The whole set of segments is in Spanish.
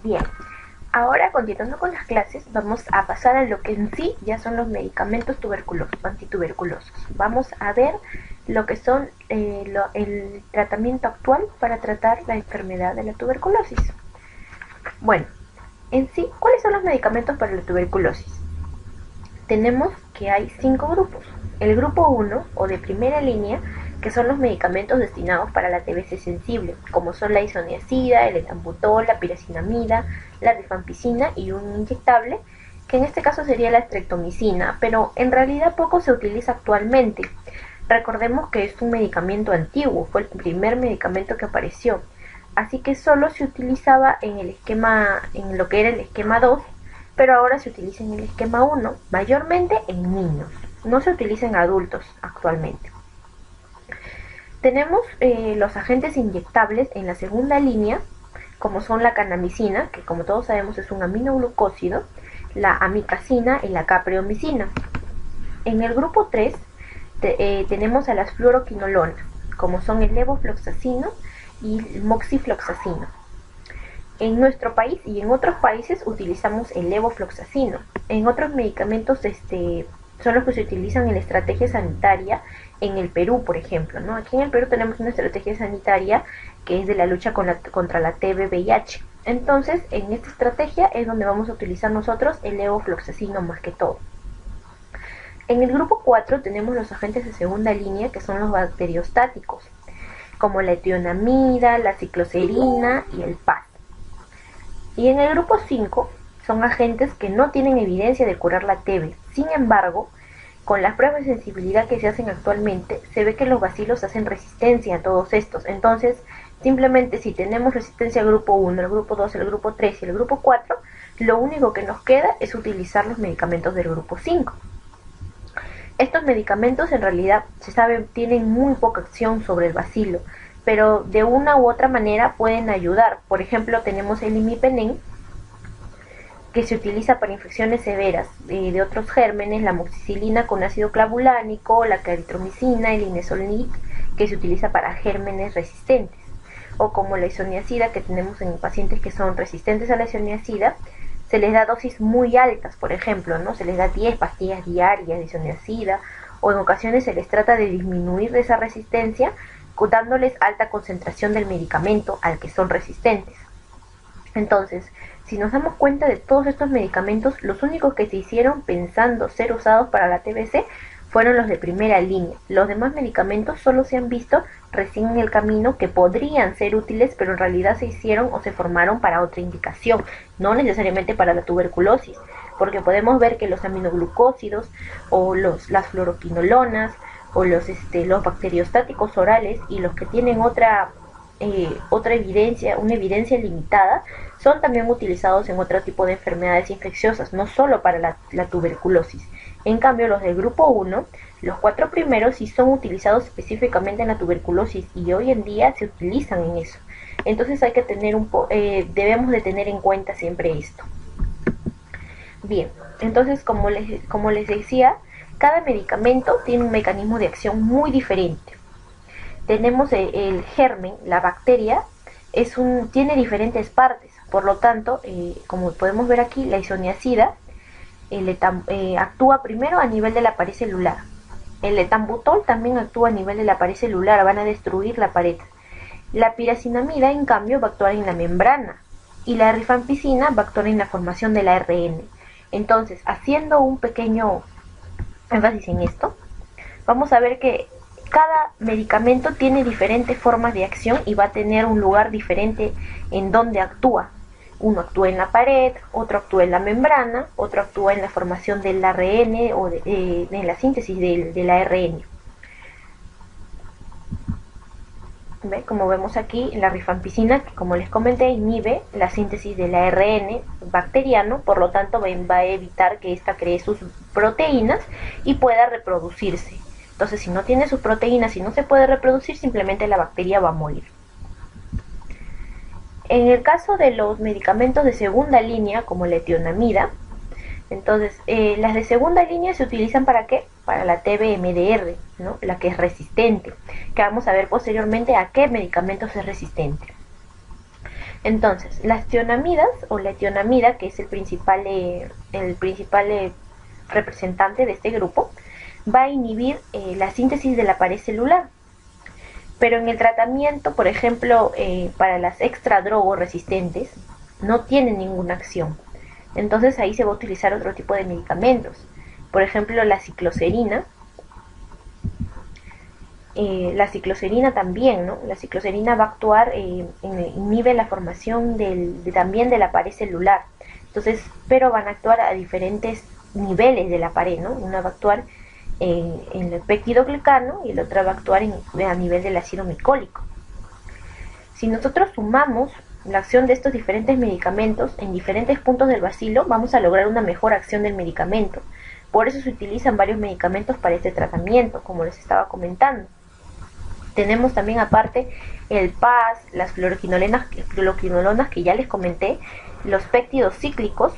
Bien, ahora continuando con las clases, vamos a pasar a lo que en sí ya son los medicamentos antituberculosos. Vamos a ver lo que son el tratamiento actual para tratar la enfermedad de la tuberculosis. Bueno, en sí, ¿cuáles son los medicamentos para la tuberculosis? Tenemos que hay 5 grupos. El grupo uno o de primera línea, que son los medicamentos destinados para la TBC sensible, como son la isoniazida, el etambutol, la piracinamida, la rifampicina y un inyectable, que en este caso sería la streptomicina, pero en realidad poco se utiliza actualmente. Recordemos que es un medicamento antiguo, fue el primer medicamento que apareció, así que solo se utilizaba en lo que era el esquema 2, pero ahora se utiliza en el esquema 1, mayormente en niños. No se utiliza en adultos actualmente. Tenemos los agentes inyectables en la segunda línea, como son la canamicina, que como todos sabemos es un aminoglucósido, la amicacina y la capreomicina. En el grupo 3 tenemos a las fluoroquinolonas, como son el levofloxacino y el moxifloxacino. En nuestro país y en otros países utilizamos el levofloxacino. En otros medicamentos son los que se utilizan en la estrategia sanitaria en el Perú, por ejemplo, ¿no? Aquí en el Perú tenemos una estrategia sanitaria que es de la lucha contra la TB-VIH. Entonces, en esta estrategia es donde vamos a utilizar nosotros el levofloxacino más que todo. En el grupo 4 tenemos los agentes de segunda línea, que son los bacteriostáticos, como la etionamida, la cicloserina y el PAS. Y en el grupo 5 son agentes que no tienen evidencia de curar la TB. Sin embargo, con las pruebas de sensibilidad que se hacen actualmente, se ve que los bacilos hacen resistencia a todos estos. Entonces, simplemente si tenemos resistencia al grupo 1, al grupo 2, al grupo 3 y al grupo 4, lo único que nos queda es utilizar los medicamentos del grupo 5. Estos medicamentos en realidad se sabe tienen muy poca acción sobre el bacilo, pero de una u otra manera pueden ayudar. Por ejemplo, tenemos el imipenem, que se utiliza para infecciones severas de otros gérmenes, la amoxicilina con ácido clavulánico, la claritromicina, el linezolid, que se utiliza para gérmenes resistentes, o como la isoniazida que tenemos en pacientes que son resistentes a la isoniazida, se les da dosis muy altas, por ejemplo, ¿no? Se les da 10 pastillas diarias de isoniazida, o en ocasiones se les trata de disminuir esa resistencia dándoles alta concentración del medicamento al que son resistentes. Entonces, si nos damos cuenta de todos estos medicamentos, los únicos que se hicieron pensando ser usados para la TBC fueron los de primera línea. Los demás medicamentos solo se han visto recién en el camino que podrían ser útiles, pero en realidad se hicieron o se formaron para otra indicación, no necesariamente para la tuberculosis, porque podemos ver que los aminoglucósidos o las fluoroquinolonas o los bacteriostáticos orales y los que tienen otra evidencia, una evidencia limitada, son también utilizados en otro tipo de enfermedades infecciosas, no solo para la tuberculosis. En cambio, los del grupo 1, los 4 primeros sí son utilizados específicamente en la tuberculosis y hoy en día se utilizan en eso. Entonces hay que debemos de tener en cuenta siempre esto. Bien, entonces como les decía, cada medicamento tiene un mecanismo de acción muy diferente. Tenemos el germen, la bacteria, tiene diferentes partes, por lo tanto, como podemos ver aquí, la isoniazida actúa primero a nivel de la pared celular. El etambutol también actúa a nivel de la pared celular, van a destruir la pared. La piracinamida, en cambio, va a actuar en la membrana y la rifampicina va a actuar en la formación del ARN. Entonces, haciendo un pequeño énfasis en esto, vamos a ver que cada medicamento tiene diferentes formas de acción y va a tener un lugar diferente en donde actúa. Uno actúa en la pared, otro actúa en la membrana, otro actúa en la formación del ARN o en la síntesis del ARN. ¿Ve? Como vemos aquí, la rifampicina, que como les comenté, inhibe la síntesis del ARN bacteriano, por lo tanto va a evitar que ésta cree sus proteínas y pueda reproducirse. Entonces, si no tiene sus proteínas y no se puede reproducir, simplemente la bacteria va a morir. En el caso de los medicamentos de segunda línea, como la etionamida, entonces las de segunda línea se utilizan ¿para qué? Para la TB-MDR, ¿no? La que es resistente, que vamos a ver posteriormente a qué medicamentos es resistente. Entonces, las tionamidas o la tionamida, que es el principal representante de este grupo, va a inhibir la síntesis de la pared celular. Pero en el tratamiento, por ejemplo, para las extradrogoresistentes, no tienen ninguna acción. Entonces ahí se va a utilizar otro tipo de medicamentos. Por ejemplo, la cicloserina. La cicloserina también, ¿no? La cicloserina va a actuar, inhibe la formación también de la pared celular. Entonces, pero van a actuar a diferentes niveles de la pared, ¿no? Una va a actuar en el péptidoglicano y la otra va a actuar a nivel del ácido micólico. Si nosotros sumamos la acción de estos diferentes medicamentos en diferentes puntos del bacilo, vamos a lograr una mejor acción del medicamento. Por eso se utilizan varios medicamentos para este tratamiento, como les estaba comentando. Tenemos también aparte el PAS, las fluoroquinolonas que ya les comenté, los péptidos cíclicos,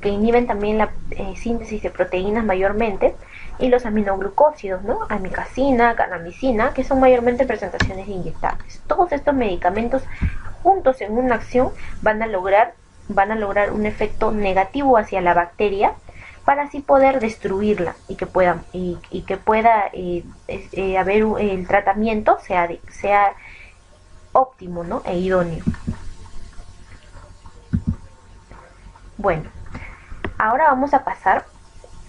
que inhiben también la síntesis de proteínas mayormente, y los aminoglucósidos, ¿no? Amicacina, canamicina, que son mayormente presentaciones inyectables. Todos estos medicamentos juntos en una acción van a lograr un efecto negativo hacia la bacteria, para así poder destruirla y que pueda haber el tratamiento sea óptimo, ¿no? E idóneo. Bueno, ahora vamos a pasar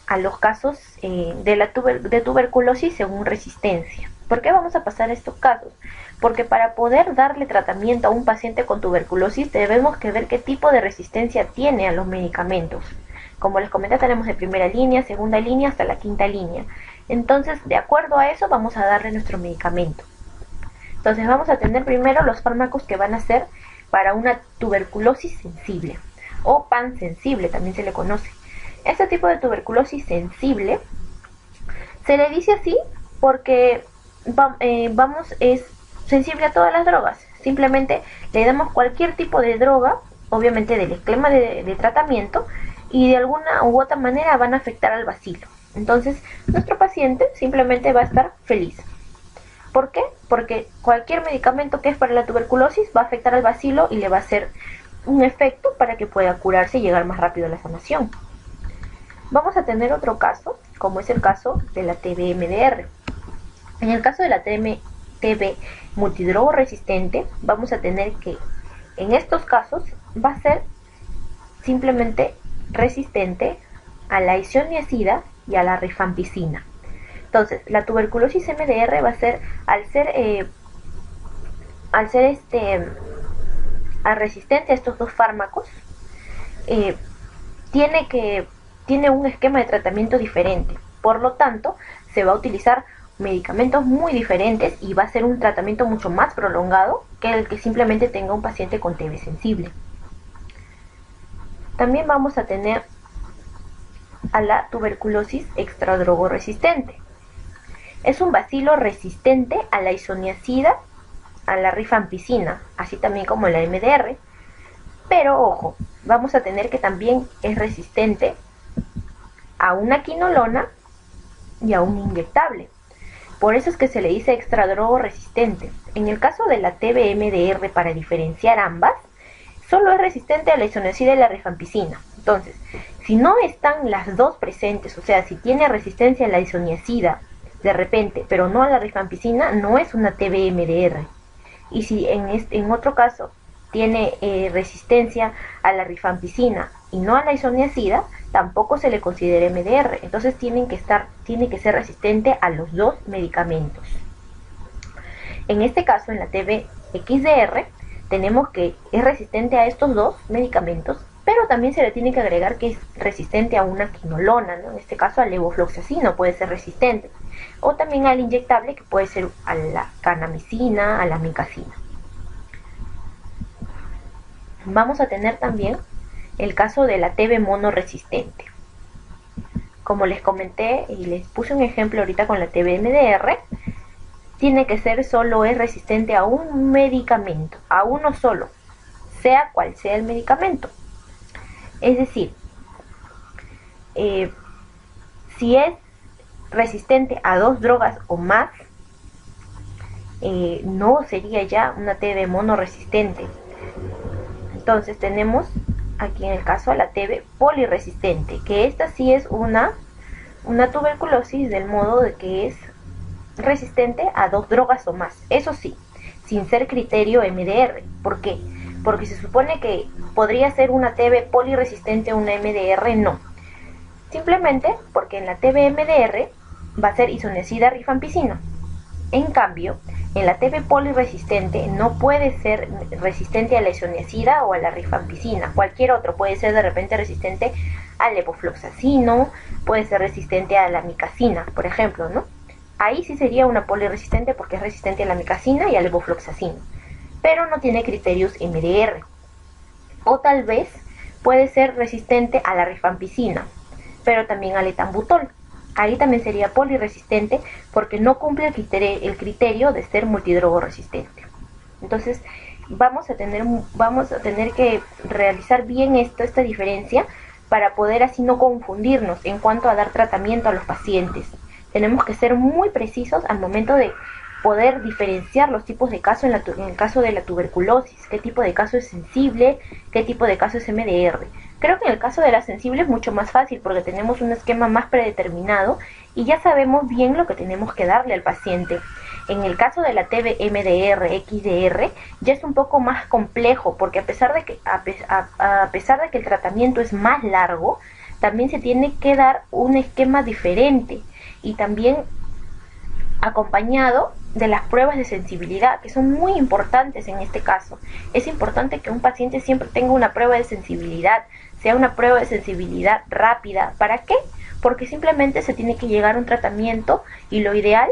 a los casos de tuberculosis según resistencia. ¿Por qué vamos a pasar a estos casos? Porque para poder darle tratamiento a un paciente con tuberculosis debemos ver qué tipo de resistencia tiene a los medicamentos. Como les comenté, tenemos de primera línea, segunda línea hasta la quinta línea. Entonces, de acuerdo a eso, vamos a darle nuestro medicamento. Entonces, vamos a tener primero los fármacos que van a ser para una tuberculosis sensible o pansensible, también se le conoce. Este tipo de tuberculosis sensible se le dice así porque es sensible a todas las drogas. Simplemente le damos cualquier tipo de droga, obviamente del esquema de tratamiento, y de alguna u otra manera van a afectar al bacilo. Entonces, nuestro paciente simplemente va a estar feliz. ¿Por qué? Porque cualquier medicamento que es para la tuberculosis va a afectar al bacilo y le va a hacer un efecto para que pueda curarse y llegar más rápido a la sanación. Vamos a tener otro caso, como es el caso de la TB-MDR. En el caso de la TB multidrogo resistente, vamos a tener que en estos casos va a ser simplemente resistente a la isoniazida y a la rifampicina. Entonces, la tuberculosis MDR va a ser, al ser resistente a estos dos fármacos, tiene un esquema de tratamiento diferente. Por lo tanto, se va a utilizar medicamentos muy diferentes y va a ser un tratamiento mucho más prolongado que el que simplemente tenga un paciente con TB sensible. También vamos a tener a la tuberculosis extradrogoresistente. Es un bacilo resistente a la isoniazida, a la rifampicina, así también como la MDR. Pero ojo, vamos a tener que también es resistente a una quinolona y a un inyectable. Por eso es que se le dice extradrogoresistente. En el caso de la TB-MDR, para diferenciar ambas, solo es resistente a la isoniazida y la rifampicina. Entonces, si no están las dos presentes, o sea, si tiene resistencia a la isoniazida de repente, pero no a la rifampicina, no es una TB-MDR. Y si en otro caso tiene resistencia a la rifampicina y no a la isoniazida, tampoco se le considera MDR. Entonces tiene que ser resistente a los dos medicamentos. En este caso, en la TB-XDR, tenemos que es resistente a estos dos medicamentos, pero también se le tiene que agregar que es resistente a una quinolona, ¿no? En este caso al levofloxacino puede ser resistente, o también al inyectable, que puede ser a la canamicina, a la amicacina. Vamos a tener también el caso de la TB monoresistente. Como les comenté y les puse un ejemplo ahorita con la TB-MDR, tiene que ser es resistente a un medicamento, a uno solo, sea cual sea el medicamento. Es decir, si es resistente a dos drogas o más, no sería ya una TB monoresistente. Entonces tenemos aquí en el caso la TB poliresistente, que esta sí es una tuberculosis del modo de que es resistente a 2 drogas o más. Eso sí, sin ser criterio MDR. ¿Por qué? Porque se supone que podría ser una TB poliresistente o una MDR, no. Simplemente porque en la TB MDR va a ser isoniazida rifampicina. En cambio, en la TB poliresistente no puede ser resistente a la isoniazida o a la rifampicina. Cualquier otro puede ser de repente resistente al levofloxacino, puede ser resistente a la amicacina, por ejemplo, ¿no? Ahí sí sería una poliresistente porque es resistente a la amicacina y al levofloxacino, pero no tiene criterios MDR. O tal vez puede ser resistente a la rifampicina, pero también al etambutol. Ahí también sería poliresistente porque no cumple el criterio de ser multidrogo resistente. Entonces vamos a tener que realizar bien esta diferencia para poder así no confundirnos en cuanto a dar tratamiento a los pacientes. Tenemos que ser muy precisos al momento de poder diferenciar los tipos de casos en el caso de la tuberculosis, qué tipo de caso es sensible, qué tipo de caso es MDR. Creo que en el caso de la sensible es mucho más fácil porque tenemos un esquema más predeterminado y ya sabemos bien lo que tenemos que darle al paciente. En el caso de la TB MDR, XDR, ya es un poco más complejo porque a pesar de que el tratamiento es más largo, también se tiene que dar un esquema diferente y también acompañado de las pruebas de sensibilidad, que son muy importantes en este caso. Es importante que un paciente siempre tenga una prueba de sensibilidad, sea una prueba de sensibilidad rápida. ¿Para qué? Porque simplemente se tiene que llegar a un tratamiento y lo ideal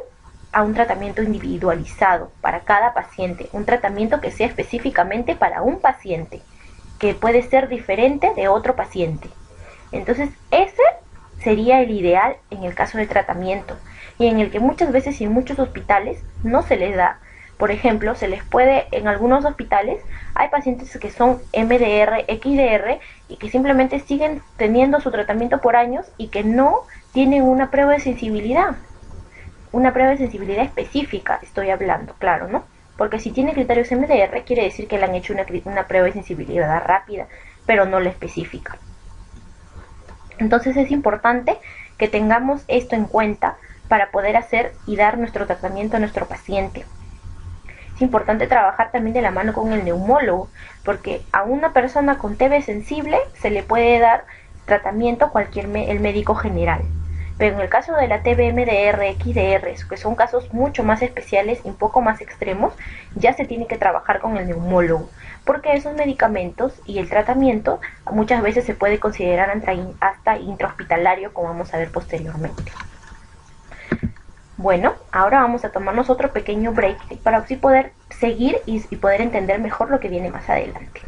a un tratamiento individualizado para cada paciente, un tratamiento que sea específicamente para un paciente, que puede ser diferente de otro paciente. Entonces ese sería el ideal en el caso del tratamiento y en el que muchas veces y en muchos hospitales no se les da. Por ejemplo, en algunos hospitales hay pacientes que son MDR, XDR y que simplemente siguen teniendo su tratamiento por años y que no tienen una prueba de sensibilidad. Una prueba de sensibilidad específica, estoy hablando, claro, ¿no? Porque si tiene criterios MDR quiere decir que le han hecho una prueba de sensibilidad rápida, pero no la específica. Entonces es importante que tengamos esto en cuenta para poder hacer y dar nuestro tratamiento a nuestro paciente. Es importante trabajar también de la mano con el neumólogo, porque a una persona con TB sensible se le puede dar tratamiento el médico general. Pero en el caso de la TB MDR, XDR, que son casos mucho más especiales y un poco más extremos, ya se tiene que trabajar con el neumólogo, porque esos medicamentos y el tratamiento muchas veces se puede considerar hasta intrahospitalario, como vamos a ver posteriormente. Bueno, ahora vamos a tomarnos otro pequeño break para así poder seguir y poder entender mejor lo que viene más adelante.